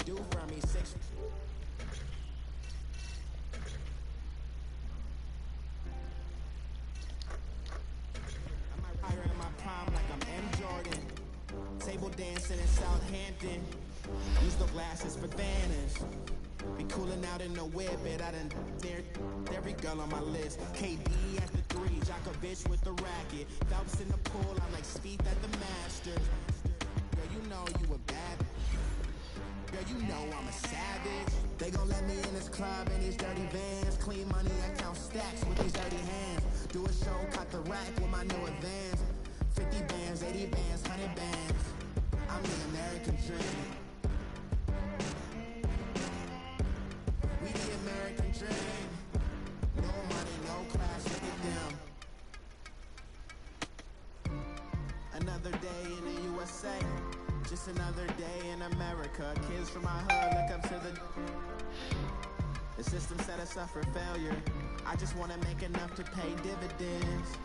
do for me? 6. I'm higher in my prime like I'm M. Jordan. Table dancing in Southampton. Use the glasses for banners. Be cooling out in the whip, but I done dared every girl on my list. KD at the 3, Djokovic with the racket. Phelps in the pool, I'm like Spieth at the Masters. Girl, you know you a bad. Girl, you know I'm a savage. They gon' let me in this club in these dirty vans. Clean money, I count stacks with these dirty hands. Do a show, cut the rack with my new advance. 50 bands, 80 bands, 100 bands. I'm the American dream. We the American dream. No money, no class, look at them. Another day in the USA. Just another day in America. Kids from my hood look up to the system set us up for failure. I just wanna make enough to pay dividends.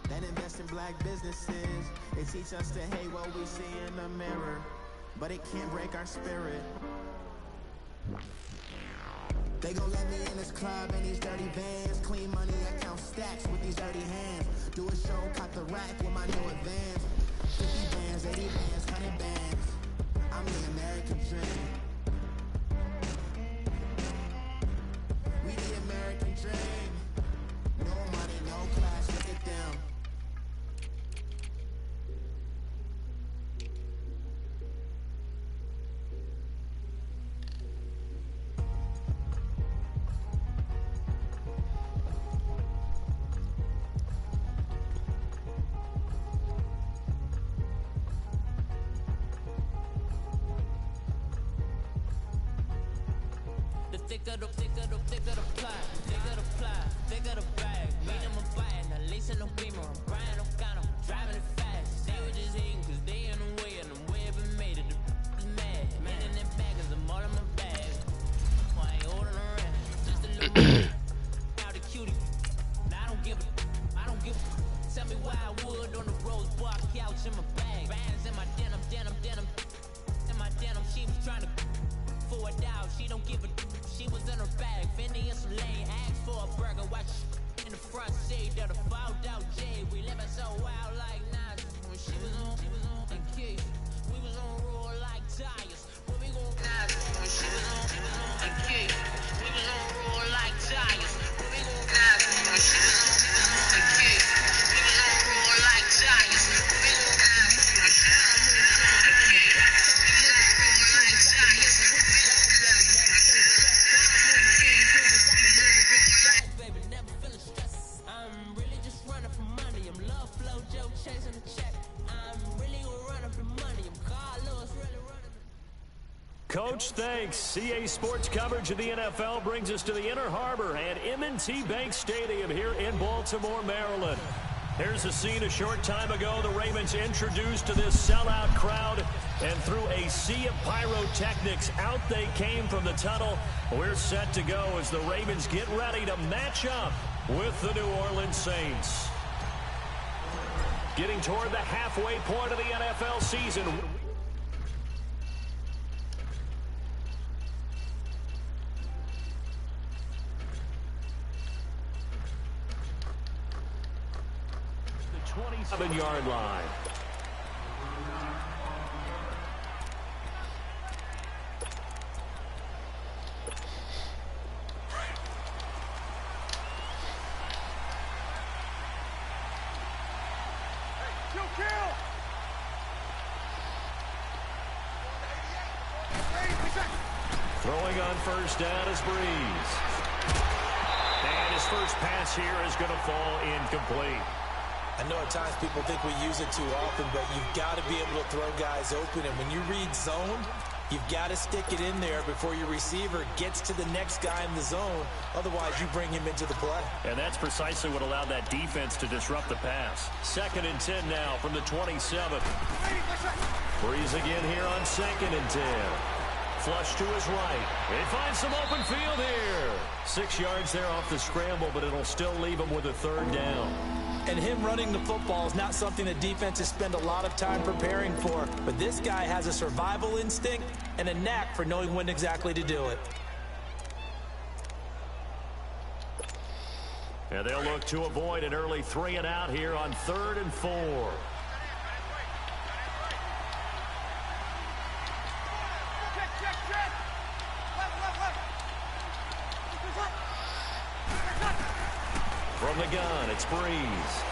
Then invest in black businesses. They teach us to hate what we see in the mirror, but it can't break our spirit. They gon' let me in this club in these dirty vans. Clean money, I count stacks with these dirty hands. Do a show, cut the rack with my new advance. 50 bands, 80 bands, 100 bands. I'm the American dream. We the American dream. No money, no class, look at them. Thicker the plot, thicker the plot, thicker the bag. Made them a bite, now lace in no beamer. I'm Brian, I'm got 'em, driving it fast. They were just hating cause they in the way, and the way I've been made it, the is mad. Man in that bag cause I'm all in my bag. I ain't holding around, just a little more. Now the cutie, now I don't give a. Tell me why I would on the rose bar couch in my bag. Bands in my denim. In my denim, she was trying to for it out, she don't give a. She was in her bag, Fendi and some lane. Asked for a burger, watch in the front seat of the fouled out J. We living so wild like Nas. When she was on and Keith, we was on roll like tires. When we gon' Nas. When she was on and Keith, we was on roll like tires. When we gon' Nas. When she was on and Keith, we was on roll like tires. When we gon' Nas. When she was on and Keith, we was on roll like tires. Coach, thanks. CA Sports coverage of the NFL brings us to the Inner Harbor at M&T Bank Stadium here in Baltimore, Maryland. Here's the scene a short time ago. The Ravens introduced to this sellout crowd, and through a sea of pyrotechnics, out they came from the tunnel. We're set to go as the Ravens get ready to match up with the New Orleans Saints. Getting toward the halfway point of the NFL season. The 27-yard line. Throwing on first down is Breeze. And his first pass here is going to fall incomplete. I know at times people think we use it too often, but you've got to be able to throw guys open. And when you read zone, you've got to stick it in there before your receiver gets to the next guy in the zone. Otherwise, you bring him into the play. And that's precisely what allowed that defense to disrupt the pass. 2nd and 10 now from the 27. Breeze again here on 2nd and 10. Flush to his right. He finds some open field here. 6 yards there off the scramble, but it'll still leave him with a 3rd down. And him running the football is not something that defenses spend a lot of time preparing for. But this guy has a survival instinct and a knack for knowing when exactly to do it. And they'll look to avoid an early 3-and-out here on 3rd and 4. From the gun, it's Breeze.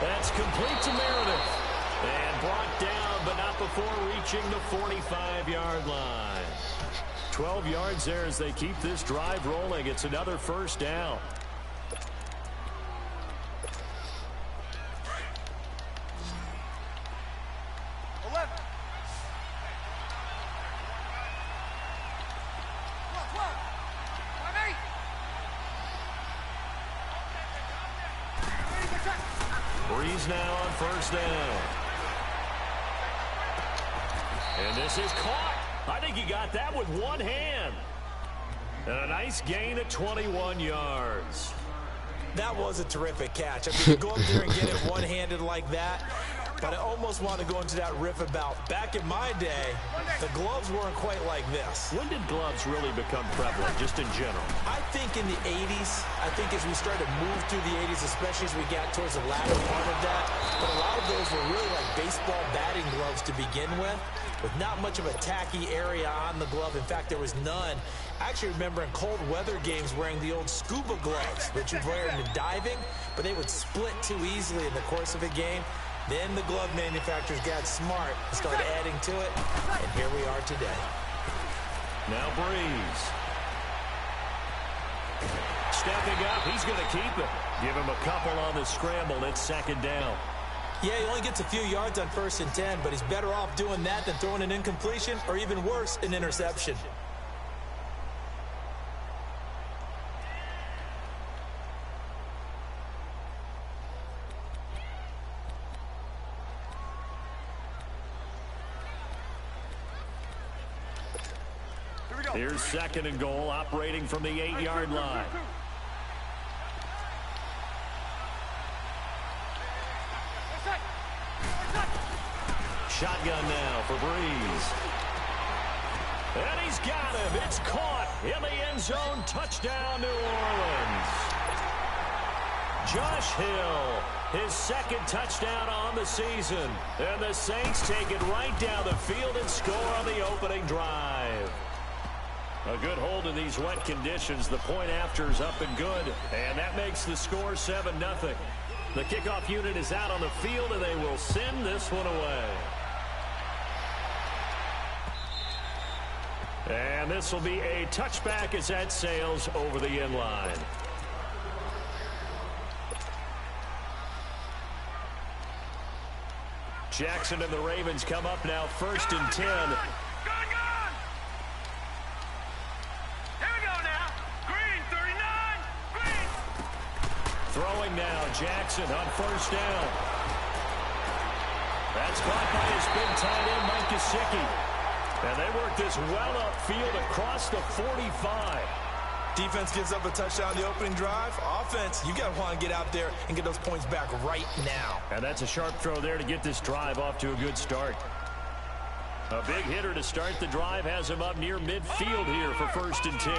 That's complete to Meredith. And brought down, but not before reaching the 45-yard line. 12 yards there as they keep this drive rolling. It's another first down. Breeze now on first down. And this is caught. I think he got that with one hand. And a nice gain of 21 yards. That was a terrific catch. I mean, to go up there and get it one-handed like that. But I almost want to go into that riff about back in my day, the gloves weren't quite like this. When did gloves really become prevalent, just in general? I think in the 80s. I think as we started to move through the 80s, especially as we got towards the latter part of that. But a lot of those were really like baseball batting gloves to begin with not much of a tacky area on the glove. In fact, there was none. I actually remember in cold weather games wearing the old scuba gloves that you'd wear in diving, but they would split too easily in the course of a game. Then the glove manufacturers got smart and started adding to it, and here we are today. Now Breeze. Stepping up, he's going to keep it. Give him a couple on the scramble. It's second down. Yeah, he only gets a few yards on 1st and 10, but he's better off doing that than throwing an incompletion or even worse, an interception. Here's 2nd and goal, operating from the 8-yard line. Shotgun now for Breeze. And he's got him. It's caught in the end zone. Touchdown, New Orleans. Josh Hill, his 2nd touchdown on the season. And the Saints take it right down the field and score on the opening drive. A good hold in these wet conditions. The point after is up and good. And that makes the score 7-0. The kickoff unit is out on the field, and they will send this one away. And this will be a touchback as that sails over the end line. Jackson and the Ravens come up now 1st and 10. Throwing now, Jackson on 1st down. That's caught by his big tight end, Mike Gesicki. And they work this well upfield across the 45. Defense gives up a touchdown on the opening drive. Offense, you got to want to get out there and get those points back right now. And that's a sharp throw there to get this drive off to a good start. A big hitter to start the drive has him up near midfield here for 1st and 10.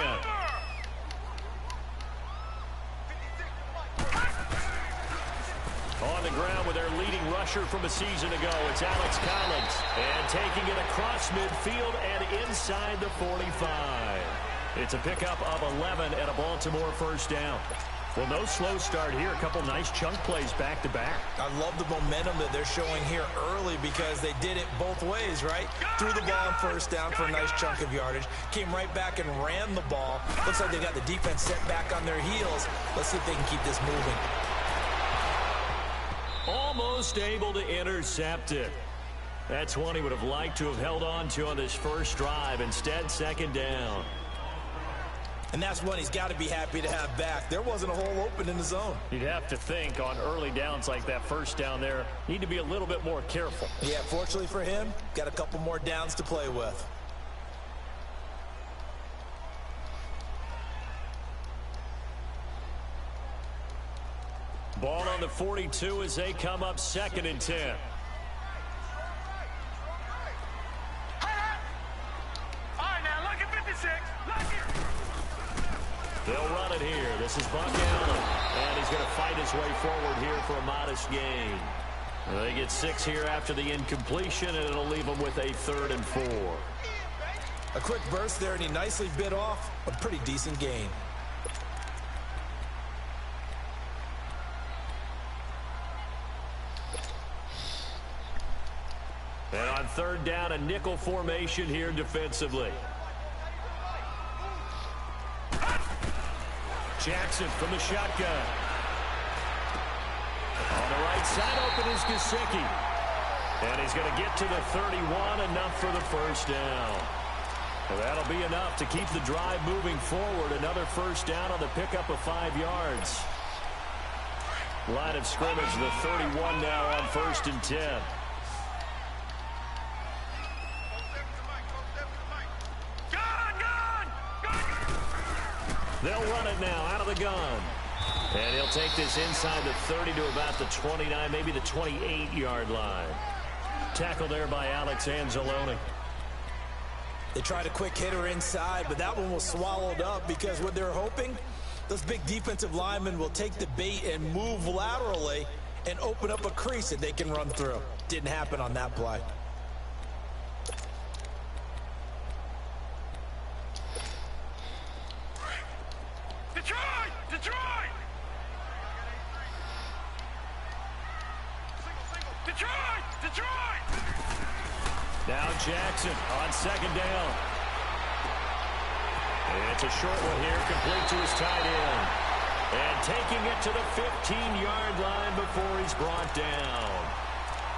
On the ground with their leading rusher from a season ago, it's Alex Collins. And taking it across midfield and inside the 45. It's a pickup of 11 and a Baltimore 1st down. Well, no slow start here. A couple nice chunk plays back-to-back. I love the momentum that they're showing here early because they did it both ways, right? Threw the ball on 1st down for a nice chunk of yardage. Came right back and ran the ball. Looks like they got the defense set back on their heels. Let's see if they can keep this moving. Almost able to intercept it. That's one he would have liked to have held on to on this first drive. Instead, 2nd down. And that's one he's got to be happy to have back. There wasn't a hole open in the zone. You'd have to think on early downs like that 1st down there, need to be a little bit more careful. Yeah, fortunately for him, got a couple more downs to play with. Ball on the 42 as they come up 2nd and 10. They'll run it here. This is Buck Allen, and he's going to fight his way forward here for a modest gain. They get 6 here after the incompletion, and it'll leave them with a 3rd and 4. A quick burst there, and he nicely bit off a pretty decent gain. And on 3rd down, a nickel formation here defensively. Jackson from the shotgun. On the right side, open is Gesicki. And he's going to get to the 31, enough for the 1st down. Well, that'll be enough to keep the drive moving forward. Another 1st down on the pickup of 5 yards. Line of scrimmage, the 31 now on 1st and 10. They'll run it now out of the gun. And he'll take this inside the 30 to about the 29, maybe the 28-yard line. Tackle there by Alex Anzalone. They tried a quick hitter inside, but that one was swallowed up because what they're hoping, those big defensive linemen will take the bait and move laterally and open up a crease that they can run through. Didn't happen on that play. Now Jackson on 2nd down. And it's a short one here, complete to his tight end. And taking it to the 15-yard line before he's brought down.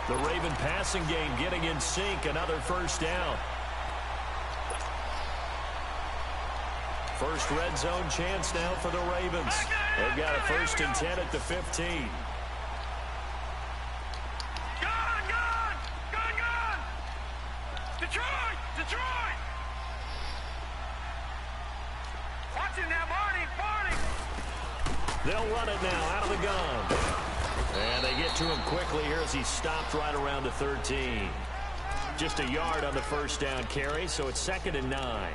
The Raven passing game getting in sync, another 1st down. First red zone chance now for the Ravens. They've got a 1st and 10 at the 15. They'll run it now out of the gun. And they get to him quickly here as he stopped right around the 13. Just a yard on the 1st down carry, so it's 2nd and 9.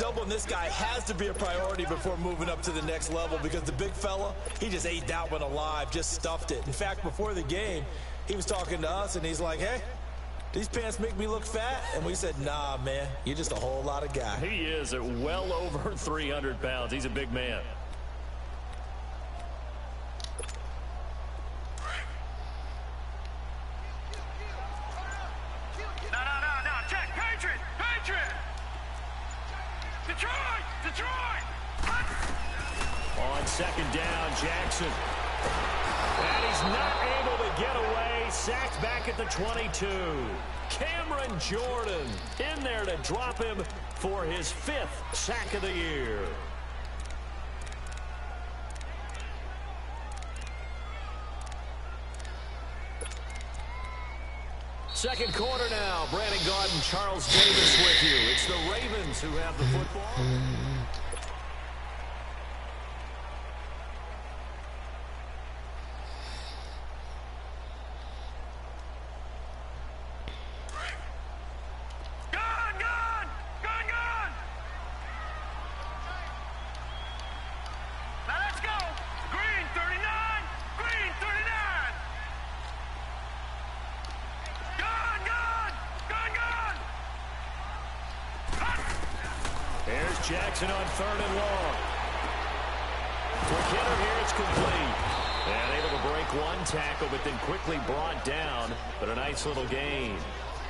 Doubling this guy has to be a priority before moving up to the next level because the big fella, he just ate that one alive, just stuffed it. In fact, before the game, he was talking to us, and he's like, hey, these pants make me look fat? And we said, nah, man, you're just a whole lot of guy. He is at well over 300 pounds. He's a big man. On 2nd down, Jackson. And he's not able to get away. Sacked back at the 22. Cameron Jordan in there to drop him for his 5th sack of the year. Second quarter now. Brandon Gaudin, Charles Davis with you. It's the Ravens who have the football. Jackson on 3rd and long. Quick hitter here, it's complete. And able to break one tackle, but then quickly brought down. But a nice little gain.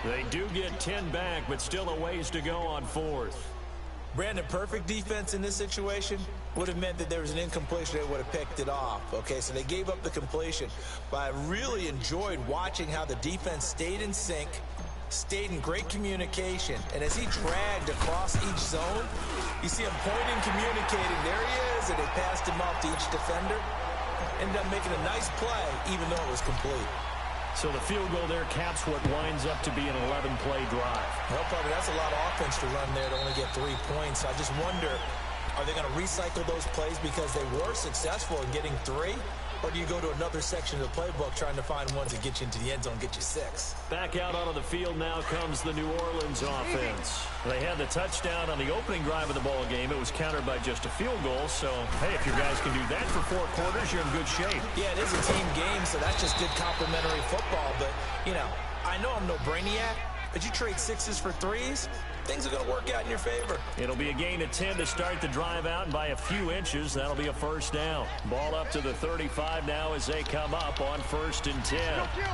They do get 10 back, but still a ways to go on 4th. Brandon, perfect defense in this situation would have meant that there was an incompletion. They would have picked it off. Okay, so they gave up the completion. But I really enjoyed watching how the defense stayed in sync, stayed in great communication, and as he dragged across each zone, you see him pointing, communicating. There he is, and they passed him off to each defender. Ended up making a nice play, even though it was complete. So the field goal there caps what winds up to be an 11-play drive. No problem. That's a lot of offense to run there to only get 3 points. I just wonder, are they going to recycle those plays because they were successful in getting 3? or do you go to another section of the playbook trying to find ones that get you into the end zone, get you 6? Back out onto the field now comes the New Orleans offense. They had the touchdown on the opening drive of the ball game. It was countered by just a field goal. So, hey, if your guys can do that for 4 quarters, you're in good shape. Yeah, it is a team game, so that's just good complementary football. But, you know, I know I'm no brainiac, but you trade 6s for 3s, things are going to work out in your favor. It'll be a gain of 10 to start the drive out, and by a few inches, that'll be a first down. Ball up to the 35 now as they come up on 1st and 10. Kill.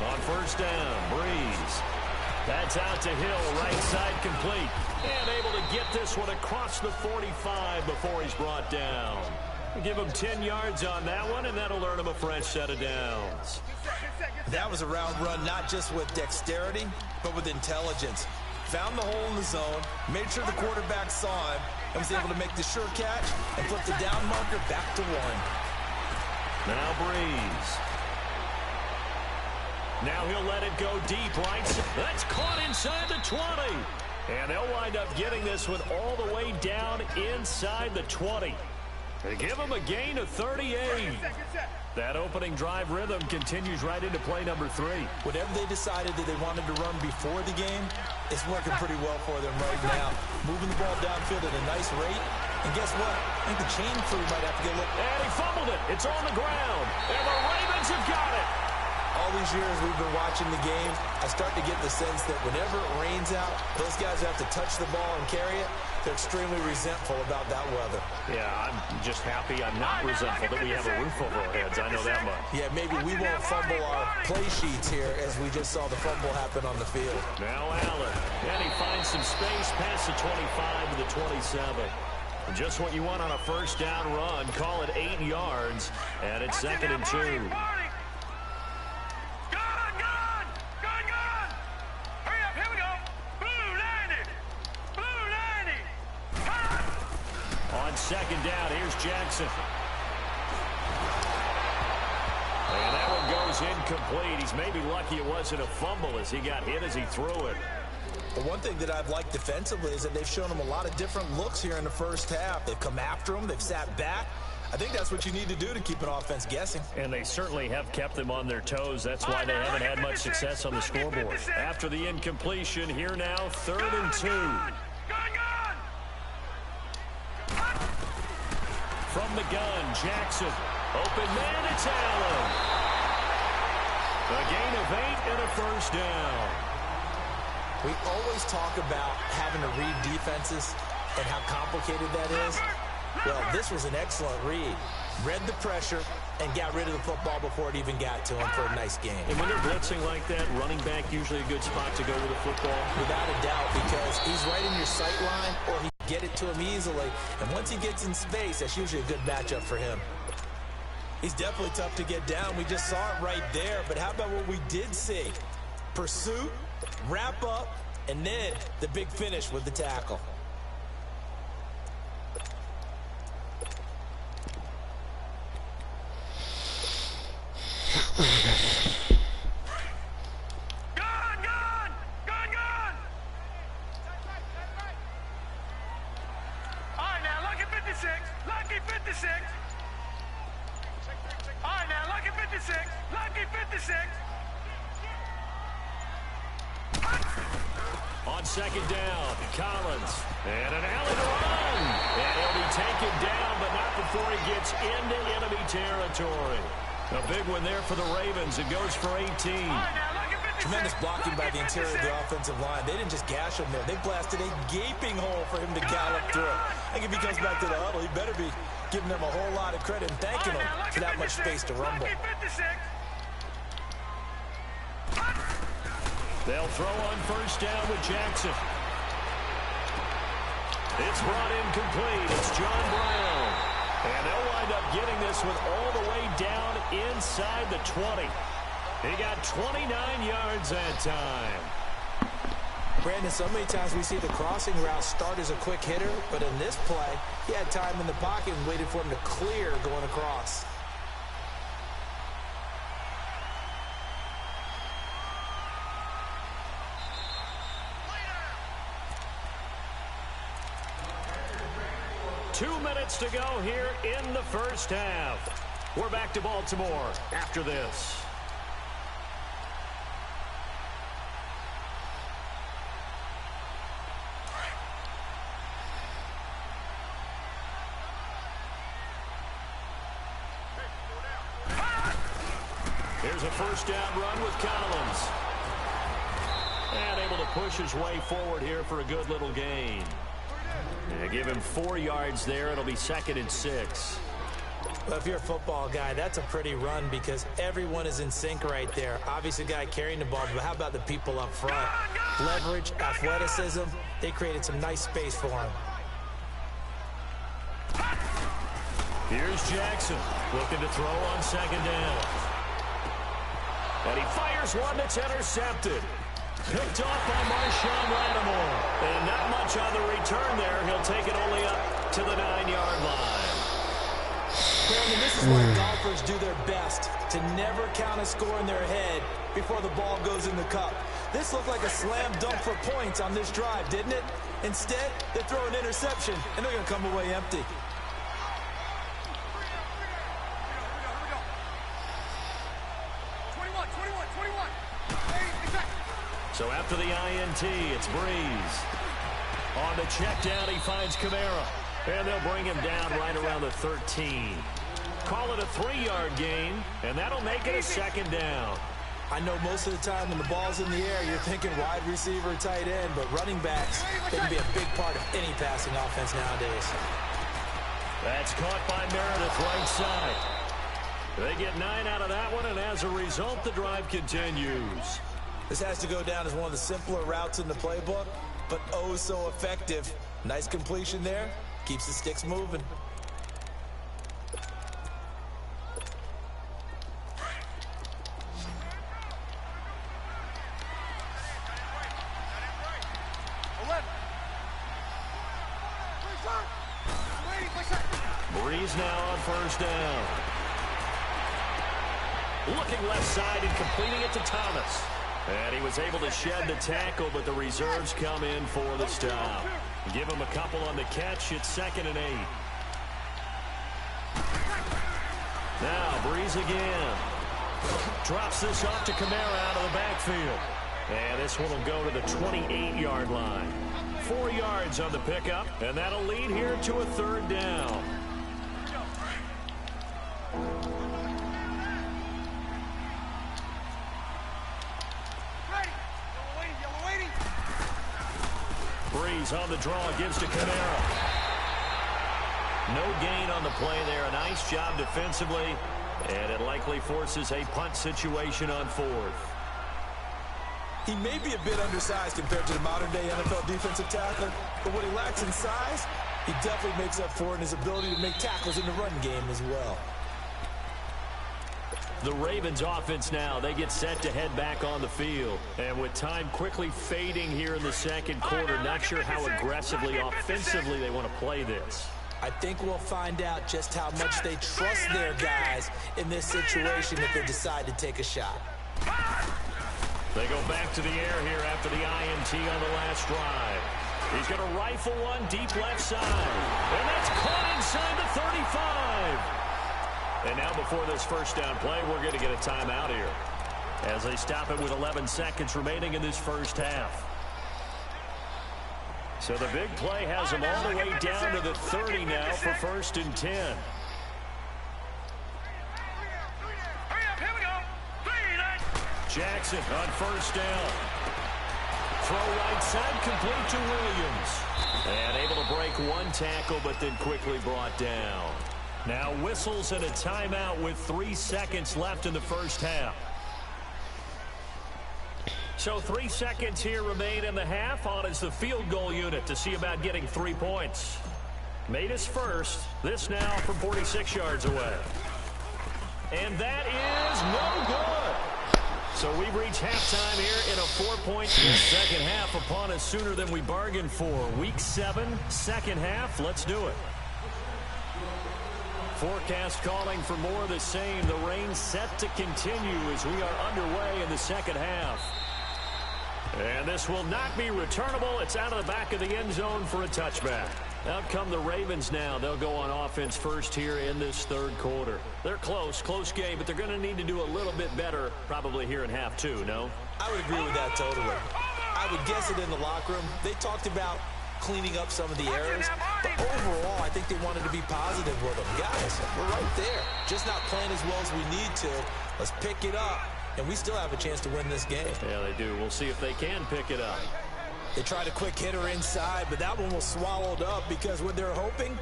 On 1st down, Breeze. That's out to Hill, right side complete. And able to get this one across the 45 before he's brought down. Give him 10 yards on that one, and that'll earn him a fresh set of downs. That was a route run not just with dexterity, but with intelligence. Found the hole in the zone, made sure the quarterback saw him, and was able to make the sure catch and flip the down marker back to 1. Now Breeze. Now he'll let it go deep, right? That's caught inside the 20. And they'll wind up getting this one all the way down inside the 20. They give him a gain of 38. That opening drive rhythm continues right into play number 3. Whatever they decided that they wanted to run before the game, it's working pretty well for them right now. Moving the ball downfield at a nice rate. And guess what? I think the chain crew might have to get a look. And he fumbled it. It's on the ground. And the Ravens have got it. All these years we've been watching the game, I start to get the sense that whenever it rains out, those guys have to touch the ball and carry it. They're extremely resentful about that weather. Yeah, I'm just happy I'm not resentful that we have a roof over our heads. I know that much. Yeah, maybe we won't fumble our play sheets here as we just saw the fumble happen on the field. Now Allen. And he finds some space past the 25 to the 27. Just what you want on a first down run. Call it 8 yards, and it's 2nd and 2. On 2nd down, here's Jackson. And that one goes incomplete. He's maybe lucky it wasn't a fumble as he got hit as he threw it. The one thing that I've liked defensively is that they've shown him a lot of different looks here in the first half. They've come after him. They've sat back. I think that's what you need to do to keep an offense guessing. And they certainly have kept them on their toes. That's why they haven't had much success on the scoreboard. After the incompletion, here now, 3rd and 2. From the gun, Jackson. Open man, it's Allen. A gain of 8 and a first down. We always talk about having to read defenses and how complicated that is. Well, this was an excellent read. Read the pressure and got rid of the football before it even got to him for a nice game. And when they're blitzing like that, running back usually a good spot to go with the football. Without a doubt, because he's right in your sight line, or he can get it to him easily. And once he gets in space, that's usually a good matchup for him. He's definitely tough to get down. We just saw it right there. But how about what we did see? Pursuit, wrap up, and then the big finish with the tackle. On 2nd down, Collins. And an alley to run. And he'll be taken down, but not before he gets into enemy territory. A big one there for the Ravens. It goes for 18. Tremendous blocking by the interior of the offensive line. They didn't just gash him there. They blasted a gaping hole for him to gallop through. I think if he comes back to the huddle, he better be giving them a whole lot of credit and thanking them for that much space to rumble. They'll throw on first down with Jackson. It's brought in complete. It's John Brown. And they'll wind up getting this one all the way down inside the 20. He got 29 yards that time. Brandon, so many times we see the crossing route start as a quick hitter, but in this play, he had time in the pocket and waited for him to clear going across. 2 minutes to go here in the first half. We're back to Baltimore after this. Here's a first down run with Collins. And able to push his way forward here for a good little gain. Give him 4 yards there. It'll be 2nd and 6. Well, if you're a football guy, that's a pretty run because everyone is in sync right there. Obviously, the guy carrying the ball, but how about the people up front? Leverage, athleticism, they created some nice space for him. Here's Jackson looking to throw on 2nd down. And he fires one that's intercepted. Picked off by Marshawn Lattimore. And not much on the return there. He'll take it only up to the 9-yard line. Brandon, this is why golfers do their best to never count a score in their head before the ball goes in the cup. This looked like a slam dunk for points on this drive, didn't it? Instead, they throw an interception, and they're going to come away empty. So after the INT, it's Breeze. On the check down, he finds Kamara. And they'll bring him down right around the 13. Call it a 3-yard gain, and that'll make it a 2nd down. I know most of the time when the ball's in the air, you're thinking wide receiver, tight end, but running backs, they can be a big part of any passing offense nowadays. That's caught by Meredith right side. They get 9 out of that one, and as a result, the drive continues. This has to go down as one of the simpler routes in the playbook, but oh so effective. Nice completion there. Keeps the sticks moving. Breeze now on 1st down. Looking left side and completing it to Thomas. And he was able to shed the tackle, but the reserves come in for the stop. Give him a couple on the catch. It's 2nd and 8. Now Breeze again. Drops this off to Kamara out of the backfield. And this one will go to the 28-yard line. 4 yards on the pickup, and that'll lead here to a 3rd down. Breeze on the draw, gives to Kamara. No gain on the play there. A nice job defensively, and it likely forces a punt situation on 4th. He may be a bit undersized compared to the modern-day NFL defensive tackle, but what he lacks in size, he definitely makes up for in his ability to make tackles in the run game as well. The Ravens offense now, they get set to head back on the field. And with time quickly fading here in the 2nd quarter, not sure how aggressively, offensively they want to play this. I think we'll find out just how much they trust their guys in this situation if they decide to take a shot. They go back to the air here after the INT on the last drive. He's going to rifle one deep left side. And that's caught inside the 35. And now before this 1st down play, we're going to get a timeout here as they stop it with 11 seconds remaining in this 1st half. So the big play has them all the way down to the 30 now for 1st and 10. Jackson on 1st down. Throw right side, complete to Williams. And able to break one tackle, but then quickly brought down. Now whistles and a timeout with 3 seconds left in the 1st half. So 3 seconds here remain in the half. On is the field goal unit to see about getting 3 points. Made his first. This now from 46 yards away. And that is no good. So we've reached halftime here in a 4-point 2nd half upon us sooner than we bargained for. Week 7, 2nd half. Let's do it. Forecast calling for more of the same. The rain set to continue as we are underway in the 2nd half. And this will not be returnable. It's out of the back of the end zone for a touchback. Out come the Ravens now. They'll go on offense first here in this third quarter. They're close game, but they're going to need to do a little bit better probably here in half two, no? I would agree with that totally. I would guess it in the locker room. They talked about cleaning up some of the errors, but overall, I think they wanted to be positive with them. Guys, we're right there. Just not playing as well as we need to. Let's pick it up, and we still have a chance to win this game. Yeah, they do. We'll see if they can pick it up. They tried a quick hitter inside, but that one was swallowed up because what they're hoping,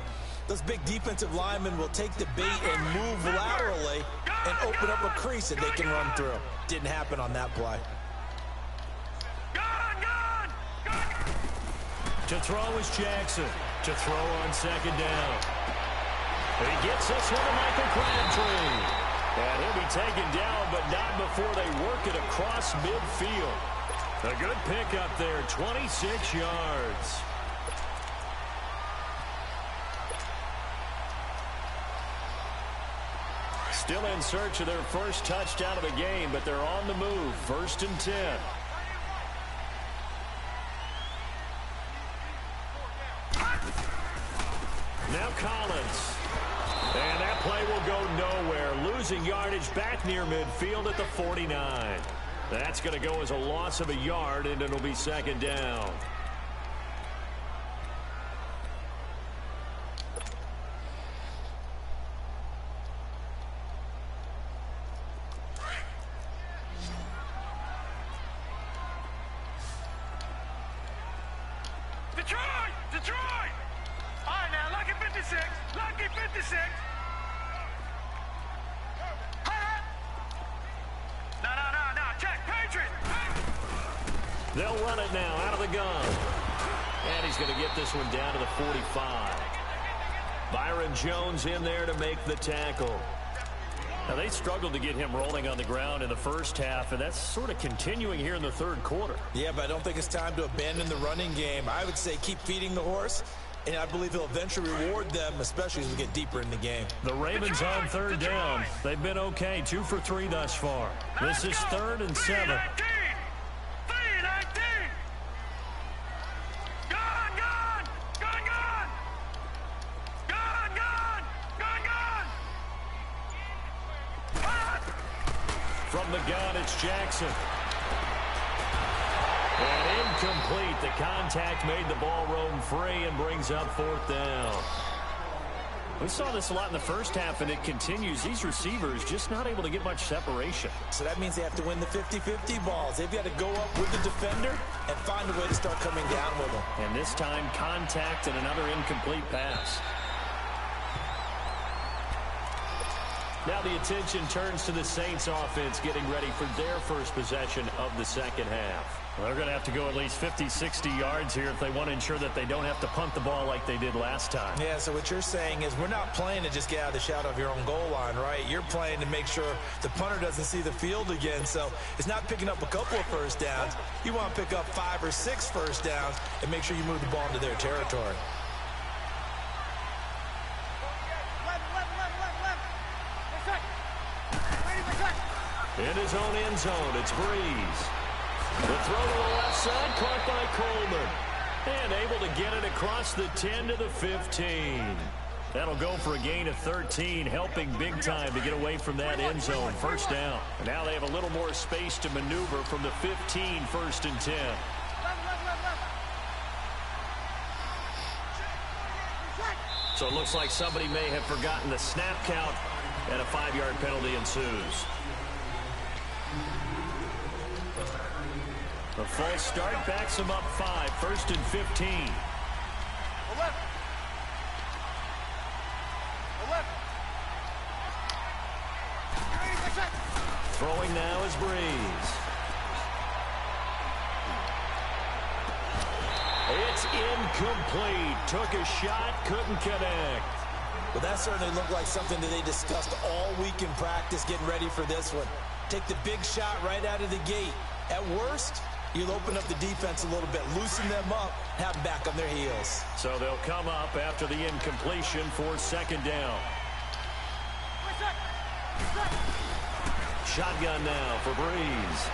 those big defensive linemen will take the bait and move laterally and open up a crease that they can run through. Didn't happen on that play. To throw is Jackson. To throw on second down. He gets this one to Michael Crabtree. And he'll be taken down, but not before they work it across midfield. A good pick up there, 26 yards. Still in search of their first touchdown of the game, but they're on the move. 1st and 10. Now Collins. And that play will go nowhere. Losing yardage back near midfield at the 49. That's going to go as a loss of a yard, and it'll be second down. Detroit! All right, now, lucky 56. Lucky 56. No. Check. Patriot. They'll run it now out of the gun. And he's going to get this one down to the 45. Byron Jones in there to make the tackle. Now, they struggled to get him rolling on the ground in the first half, and that's sort of continuing here in the third quarter. Yeah, but I don't think it's time to abandon the running game. I would say keep feeding the horse, and I believe he'll eventually reward them, especially as we get deeper in the game. The Ravens on third down. They've been okay, 2 for 3 thus far. This is 3rd and 7. From the gun, it's Jackson. And incomplete. The contact made the ball roam free and brings up 4th down. We saw this a lot in the first half, and it continues. These receivers just not able to get much separation. So that means they have to win the 50-50 balls. They've got to go up with the defender and find a way to start coming down with them. And this time, contact and another incomplete pass. Now the attention turns to the Saints offense getting ready for their first possession of the second half. Well, they're going to have to go at least 50, 60 yards here if they want to ensure that they don't have to punt the ball like they did last time. Yeah, so what you're saying is we're not playing to just get out of the shadow of your own goal line, right? You're playing to make sure the punter doesn't see the field again. So it's not picking up a couple of first downs. You want to pick up 5 or 6 first downs and make sure you move the ball into their territory. In his own end zone, it's Breeze. The throw to the left side, caught by Coleman. And able to get it across the 10 to the 15. That'll go for a gain of 13, helping big time to get away from that end zone. First down. And now they have a little more space to maneuver from the 15, 1st and 10. So it looks like somebody may have forgotten the snap count, and a 5-yard penalty ensues. A false start backs them up 5, 1st and 15. Throwing now is Breeze. It's incomplete. Took a shot, couldn't connect. Well, that certainly looked like something that they discussed all week in practice getting ready for this one. Take the big shot right out of the gate. At worst, you'll open up the defense a little bit, loosen them up, have them back on their heels. So they'll come up after the incompletion for second down. Shotgun now for Breeze.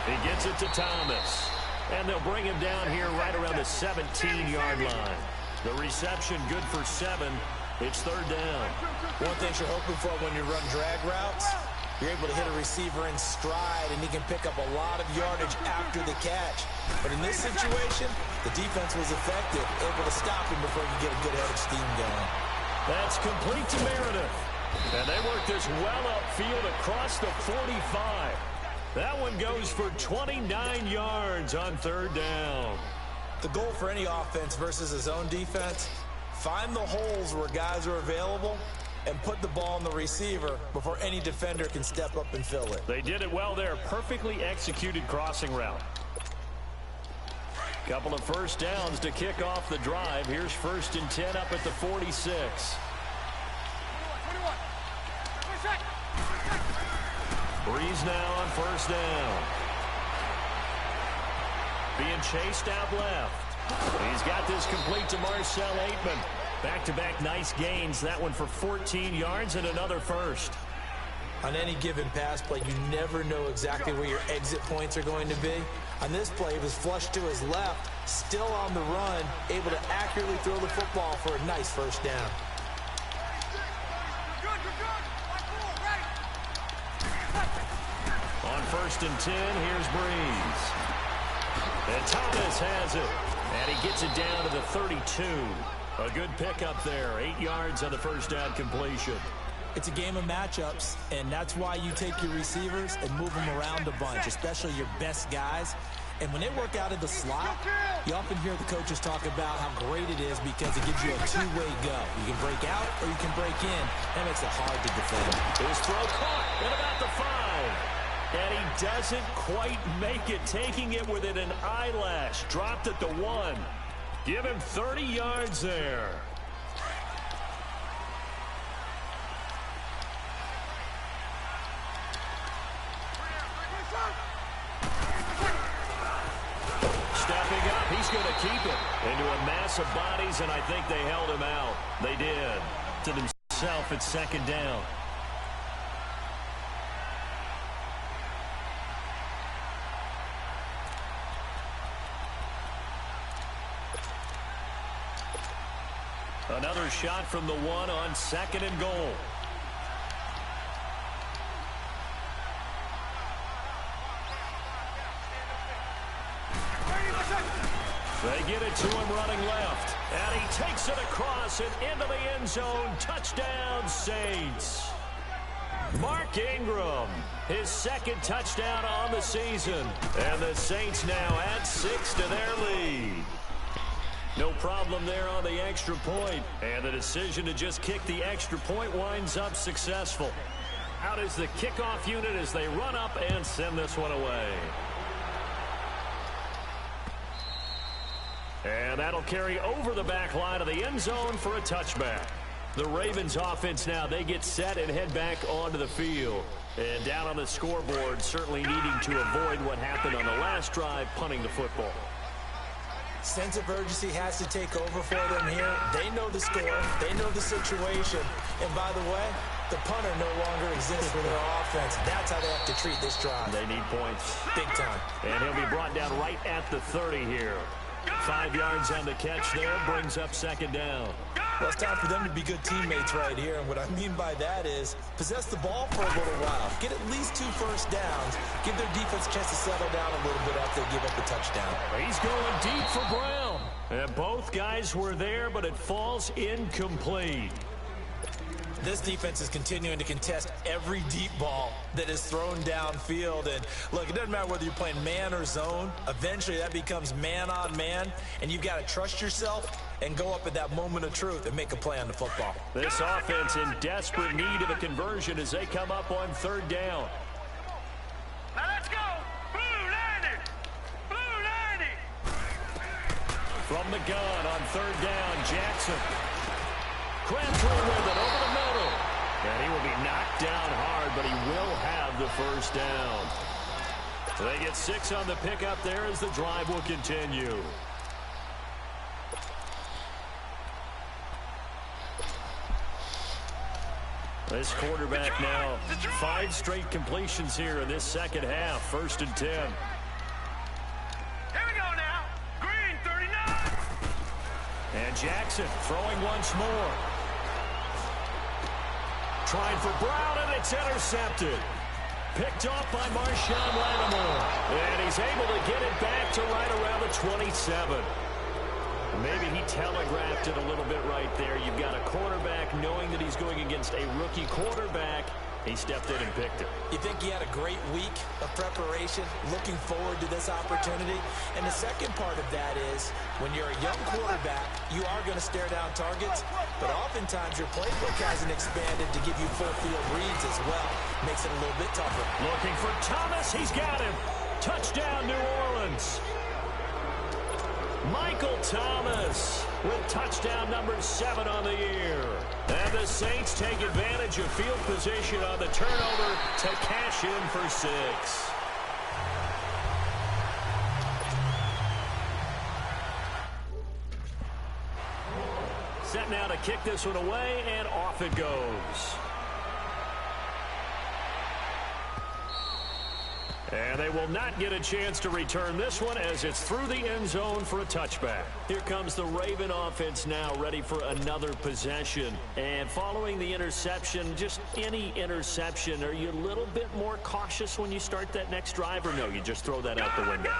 He gets it to Thomas. And they'll bring him down here right around the 17-yard line. The reception good for 7. It's third down. One thing you're hoping for when you run drag routes, you're able to hit a receiver in stride, and he can pick up a lot of yardage after the catch. But in this situation, the defense was effective, able to stop him before he could get a good head of steam going. That's complete to Meredith. And they work this well upfield across the 45. That one goes for 29 yards on third down. The goal for any offense versus his own defense, find the holes where guys are available and put the ball on the receiver before any defender can step up and fill it. They did it well there. Perfectly executed crossing route. Couple of first downs to kick off the drive. Here's 1st and 10 up at the 46. Breeze now on 1st down. Being chased out left. He's got this complete to Marcel Aitman. Back-to-back nice gains. That one for 14 yards and another first. On any given pass play, you never know exactly where your exit points are going to be. On this play, he was flushed to his left, still on the run, able to accurately throw the football for a nice first down. On 1st and 10, here's Breeze. And Thomas has it. And he gets it down to the 32. A good pickup there. 8 yards on the first down completion. It's a game of matchups, and that's why you take your receivers and move them around a bunch, especially your best guys. And when they work out of the slot, you often hear the coaches talk about how great it is because it gives you a two-way go. You can break out or you can break in. That makes it hard to defend. His throw caught at about the 5. And he doesn't quite make it, taking it within an eyelash. Dropped at the 1. Give him 30 yards there. Stepping up, he's going to keep it into a mass of bodies, and I think they held him out. They did. To himself at 2nd down. Another shot from the 1 on 2nd and goal. They get it to him running left. And he takes it across and into the end zone. Touchdown, Saints. Mark Ingram, his 2nd touchdown on the season. And the Saints now add 6 to their lead. No problem there on the extra point. And the decision to just kick the extra point winds up successful. Out is the kickoff unit as they run up and send this one away. And that'll carry over the back line of the end zone for a touchback. The Ravens offense now, they get set and head back onto the field. And down on the scoreboard, certainly needing to avoid what happened on the last drive, punting the football. Sense of urgency has to take over for them here. They know the score. They know the situation. And by the way, the punter no longer exists for their offense. That's how they have to treat this drive. They need points. Big time. And he'll be brought down right at the 30 here. 5 yards on the catch there, brings up 2nd down. Well, it's time for them to be good teammates right here. And what I mean by that is possess the ball for a little while. Get at least 2 first downs. Give their defense a chance to settle down a little bit after they give up a touchdown. He's going deep for Brown. And both guys were there, but it falls incomplete. This defense is continuing to contest every deep ball that is thrown downfield. And look, it doesn't matter whether you're playing man or zone. Eventually, that becomes man on man. And you've got to trust yourself and go up at that moment of truth and make a play on the football. This offense in desperate need of a conversion as they come up on 3rd down. Now let's go. Blue 90. Blue 90. From the gun on 3rd down, Jackson. Crabtree with it over the middle. And he will be knocked down hard, but he will have the first down. They get 6 on the pickup there as the drive will continue. This quarterback now, 5 straight completions here in this second half. 1st and 10. Here we go now. Green 39. And Jackson throwing once more. Trying for Brown, and it's intercepted. Picked off by Marshawn Lattimore. And he's able to get it back to right around the 27. Maybe he telegraphed it a little bit right there. You've got a quarterback knowing that he's going against a rookie quarterback. He stepped in and picked it. You think he had a great week of preparation, looking forward to this opportunity? And the second part of that is, when you're a young quarterback, you are going to stare down targets, but oftentimes your playbook hasn't expanded to give you full field reads as well. Makes it a little bit tougher. Looking for Thomas. He's got him. Touchdown, New Orleans. Michael Thomas with touchdown number 7 on the year. And the Saints take advantage of field position on the turnover to cash in for 6. Set now to kick this one away, and off it goes. And they will not get a chance to return this one as it's through the end zone for a touchback. Here comes the Raven offense now, ready for another possession. And following the interception, just any interception, are you a little bit more cautious when you start that next drive, or no, you just throw that out the window?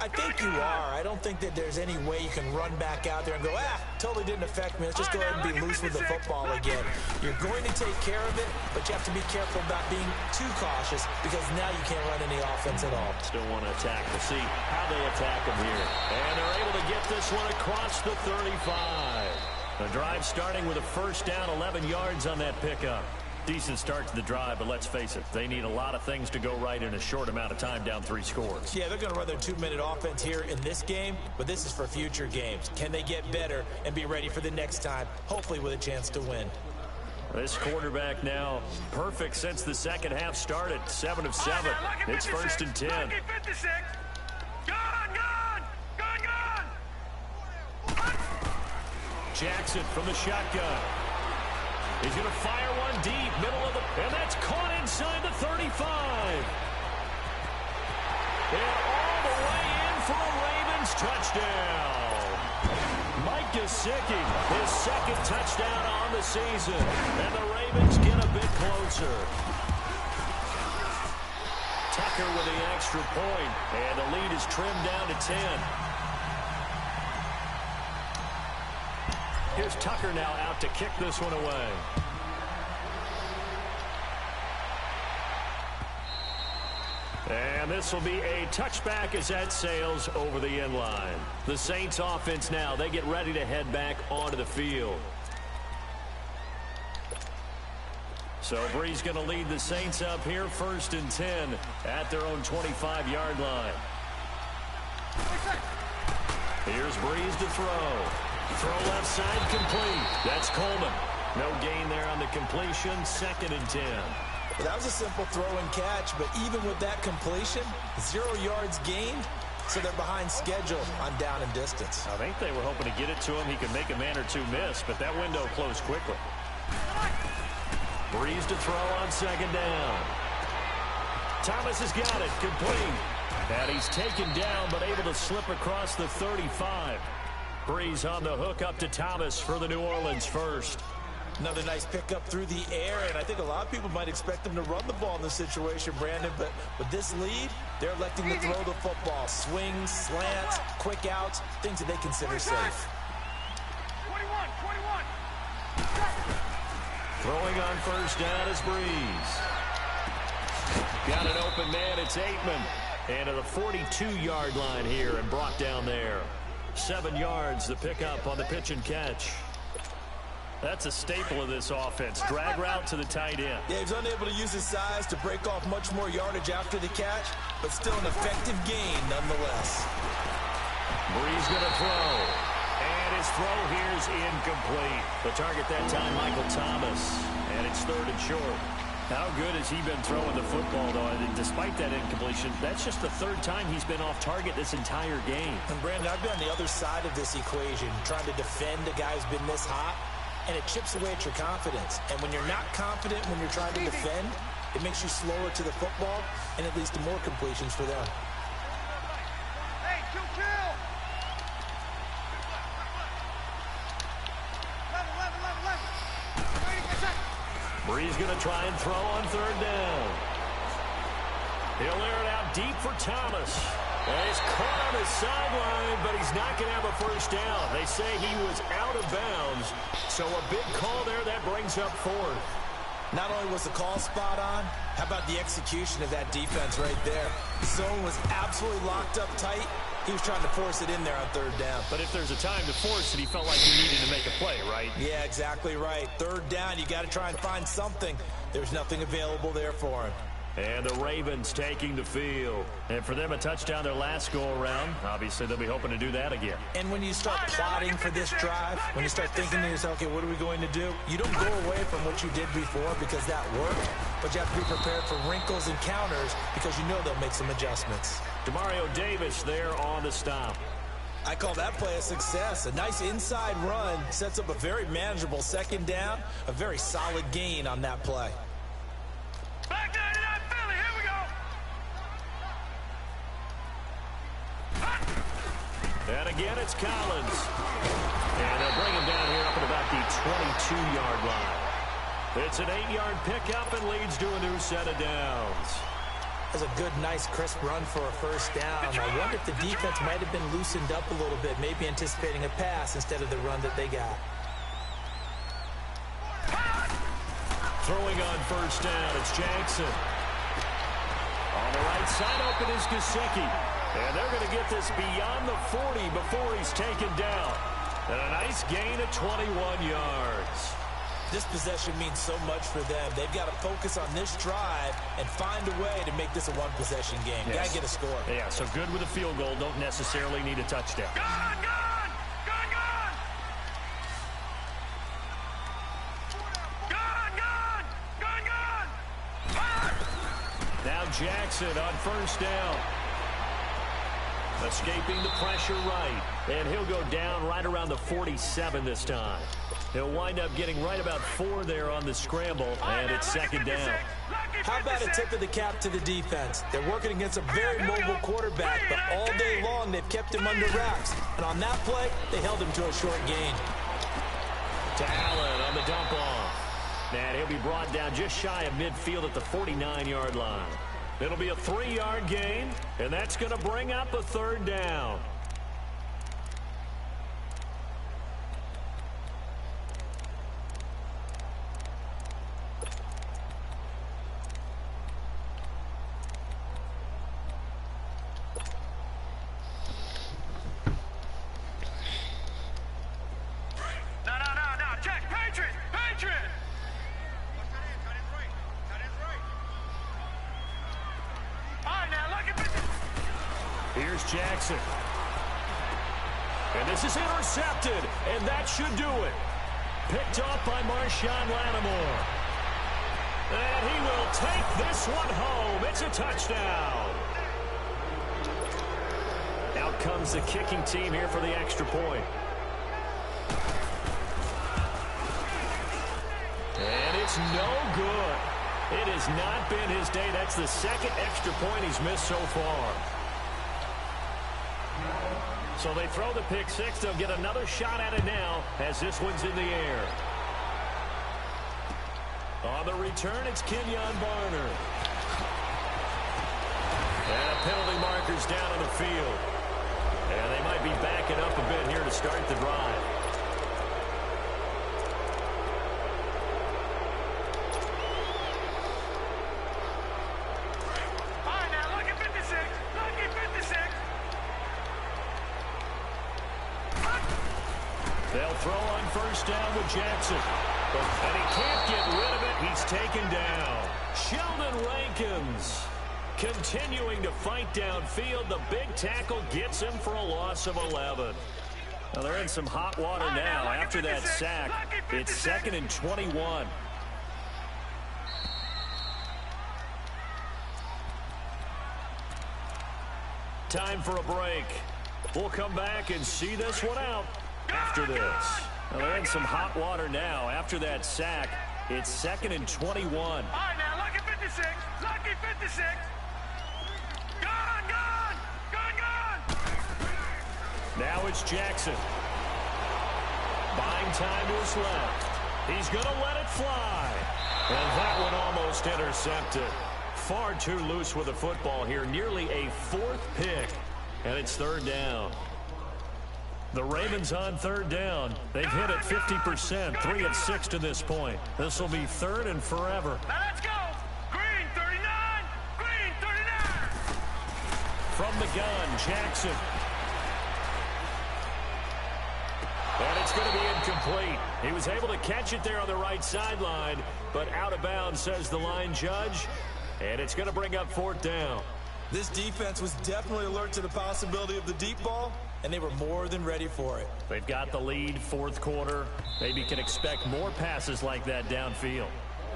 I think you are. I don't think that there's any way you can run back out there and go, totally didn't affect me. Let's just go ahead and be loose with the football again. You're going to take care of it, but you have to be careful about being too cautious because now you can't run any offense at all. Still want to attack. We'll see how they attack them here. And they're able to get this one across the 35. The drive starting with a first down, 11 yards on that pickup. Decent start to the drive, but let's face it, they need a lot of things to go right in a short amount of time, down 3 scores. Yeah, they're going to run their 2-minute offense here in this game, but this is for future games. Can they get better and be ready for the next time, hopefully with a chance to win? This quarterback now perfect since the second half started. 7 of 7. It's 1st and 10. Jackson from the shotgun. He's going to fire one deep, middle of the, and that's caught inside the 35. And all the way in for a Ravens touchdown. Mike Gesicki, his 2nd touchdown on the season, and the Ravens get a bit closer. Tucker with the extra point, and the lead is trimmed down to 10. Here's Tucker now out to kick this one away. And this will be a touchback as that sails over the end line. The Saints offense now, they get ready to head back onto the field. So Bree's going to lead the Saints up here, 1st and 10 at their own 25-yard line. Here's Breeze to throw. Throw left side, complete. That's Coleman. No gain there on the completion. 2nd and 10. Well, that was a simple throw and catch, but even with that completion, 0 yards gained, so they're behind schedule on down and distance. I think they were hoping to get it to him. He could make a man or two miss, but that window closed quickly. Breeze to throw on 2nd down. Thomas has got it, complete. And he's taken down, but able to slip across the 35. Breeze on the hook up to Thomas for the New Orleans first. Another nice pickup through the air, and I think a lot of people might expect them to run the ball in this situation, Brandon, but with this lead, they're electing to throw the football. Swings, slants, quick outs, things that they consider safe. 21. Throwing on first down is Breeze. Got an open man, it's Aitman. And to the 42-yard line here and brought down there. 7 yards, the pickup on the pitch and catch. That's a staple of this offense. Drag route to the tight end. Yeah, he's unable to use his size to break off much more yardage after the catch, but still an effective gain nonetheless. Breeze going to throw. And his throw here's incomplete. The target that time, Michael Thomas. And it's 3rd and short. How good has he been throwing the football, though? And despite that incompletion, that's just the 3rd time he's been off target this entire game. And, Brandon, I've been on the other side of this equation, trying to defend a guy who's been this hot, and it chips away at your confidence. And when you're not confident when you're trying to defend, it makes you slower to the football, and it leads to more completions for them. Hey, 2-kill. Bree's going to try and throw on third down. He'll air it out deep for Thomas. And he's caught on his sideline, but he's not going to have a first down. They say he was out of bounds, so a big call there that brings up fourth. Not only was the call spot on, how about the execution of that defense right there? The zone was absolutely locked up tight. He was trying to force it in there on third down. But if there's a time to force it, he felt like he needed to make a play, right? Yeah, exactly right. Third down, you got to try and find something. There's nothing available there for him. And the Ravens taking the field. And for them, a touchdown their last go-around. Obviously, they'll be hoping to do that again. And when you start plotting for this drive, when you start thinking to yourself, okay, what are we going to do? You don't go away from what you did before because that worked, but you have to be prepared for wrinkles and counters because you know they'll make some adjustments. Demario Davis there on the stop. I call that play a success. A nice inside run sets up a very manageable second down, a very solid gain on that play. Back 99 Philly, here we go. And again, it's Collins. And they'll bring him down here up at about the 22-yard line. It's an 8-yard pickup and leads to a new set of downs. That's a good, nice, crisp run for a first down. I wonder if the defense might have been loosened up a little bit, maybe anticipating a pass instead of the run that they got. Throwing on first down, it's Jackson. On the right side, open is Gesicki. And they're going to get this beyond the 40 before he's taken down. And a nice gain of 21 yards. This possession means so much for them. They've got to focus on this drive and find a way to make this a one-possession game. Yes. Got to get a score. Yeah, so good with a field goal. Don't necessarily need a touchdown. Gone, gone, gone, gone. Gone, gone, gone, gone. Now Jackson on first down. Escaping the pressure right. And he'll go down right around the 47 this time. He'll wind up getting right about 4 there on the scramble, and it's second down. How about a tip of the cap to the defense? They're working against a very mobile quarterback, but all day long they've kept him under wraps. And on that play, they held him to a short gain. To Allen on the dump off. And he'll be brought down just shy of midfield at the 49-yard line. It'll be a 3-yard gain, and that's going to bring up a third down. No, check, Patriot. All right, now, look at this. Here's Jackson. And this is intercepted, and that should do it. Picked off by Marshawn Lattimore. And he will take this one home. It's a touchdown. Out comes the kicking team here for the extra point. And it's no good. It has not been his day. That's the second extra point he's missed so far. So they throw the pick six. They'll get another shot at it now as this one's in the air. On the return, it's Kenyon Barner. And penalty markers down on the field. And they might be backing up a bit here to start the drive. All right, now, look at 56. Look at 56. They'll throw on first down with Jackson. And he can't get rid of it. He's taken down. Sheldon Rankins continuing to fight downfield. The big tackle gets him for a loss of 11. Now they're in some hot water now after that sack. It's 2nd and 21. Time for a break. We'll come back and see this one out after this. Now they're in some hot water now after that sack. It's 2nd and 21. All right, now, look at 56. Lucky 56. Gone. Now it's Jackson. Buying time to his left. He's going to let it fly. And that one almost intercepted. Far too loose with the football here. Nearly a 4th pick. And it's 3rd down. The Ravens on 3rd down. They've hit it 50%, 3 of 6 to this point. This will be 3rd and forever. Now let's go. Green 39. Green 39. From the gun, Jackson. And it's going to be incomplete. He was able to catch it there on the right sideline, but out of bounds, says the line judge. And it's going to bring up 4th down. This defense was definitely alert to the possibility of the deep ball, and they were more than ready for it. They've got the lead, 4th quarter. Maybe can expect more passes like that downfield.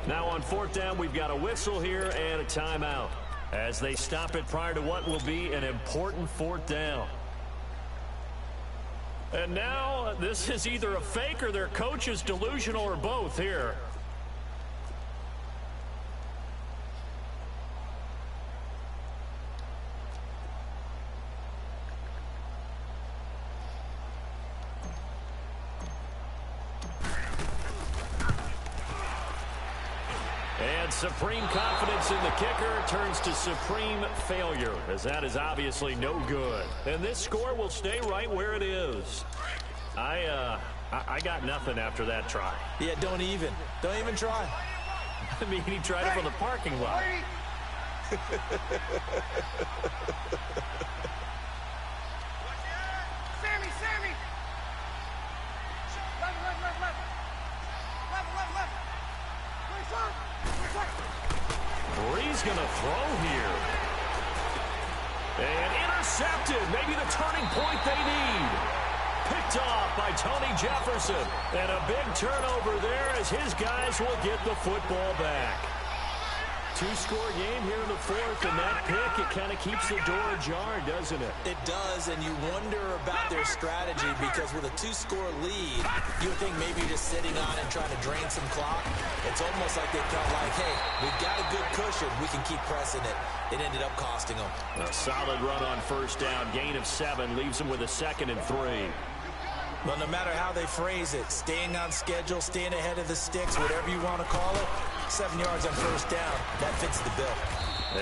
Now on 4th down, we've got a whistle here and a timeout as they stop it prior to what will be an important 4th down. And now this is either a fake or their coach is delusional or both here. And supreme confidence in the kicker turns to supreme failure, as that is obviously no good. And this score will stay right where it is. I got nothing after that try. Yeah, don't even try. I mean, he tried it from the parking lot. Sammy. Left. Bree's going to throw here. And intercepted. Maybe the turning point they need. Picked off by Tony Jefferson. And a big turnover there as his guys will get the football back. 2-score game here in the 4th, and that pick, it kind of keeps the door ajar, doesn't it? It does, and you wonder about their strategy because with a 2-score lead, you would think maybe you're just sitting on it and trying to drain some clock. It's almost like they felt like, hey, we've got a good cushion. We can keep pressing it. It ended up costing them. A solid run on 1st down. Gain of 7 leaves them with a 2nd and 3. Well, no matter how they phrase it, staying on schedule, staying ahead of the sticks, whatever you want to call it, 7 yards on 1st down, that fits the bill.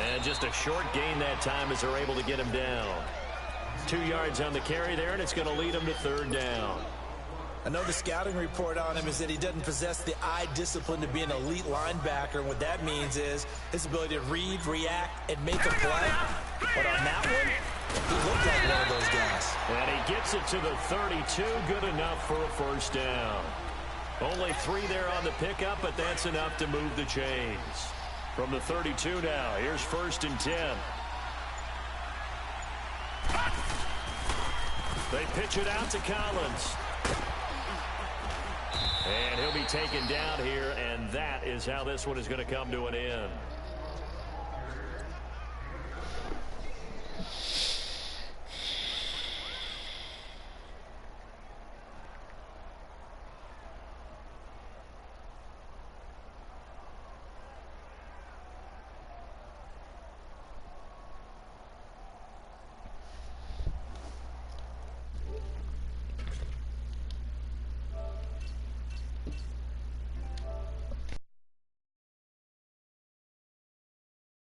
And just a short gain that time as they're able to get him down. 2 yards on the carry there, and it's going to lead him to 3rd down. I know the scouting report on him is that he doesn't possess the eye discipline to be an elite linebacker. And what that means is his ability to read, react, and make a play. But on that one, he looked like one of those guys. And he gets it to the 32. Good enough for a 1st down. Only 3 there on the pickup, but that's enough to move the chains. From the 32 now, here's 1st and 10. They pitch it out to Collins. And he'll be taken down here, and that is how this one is going to come to an end.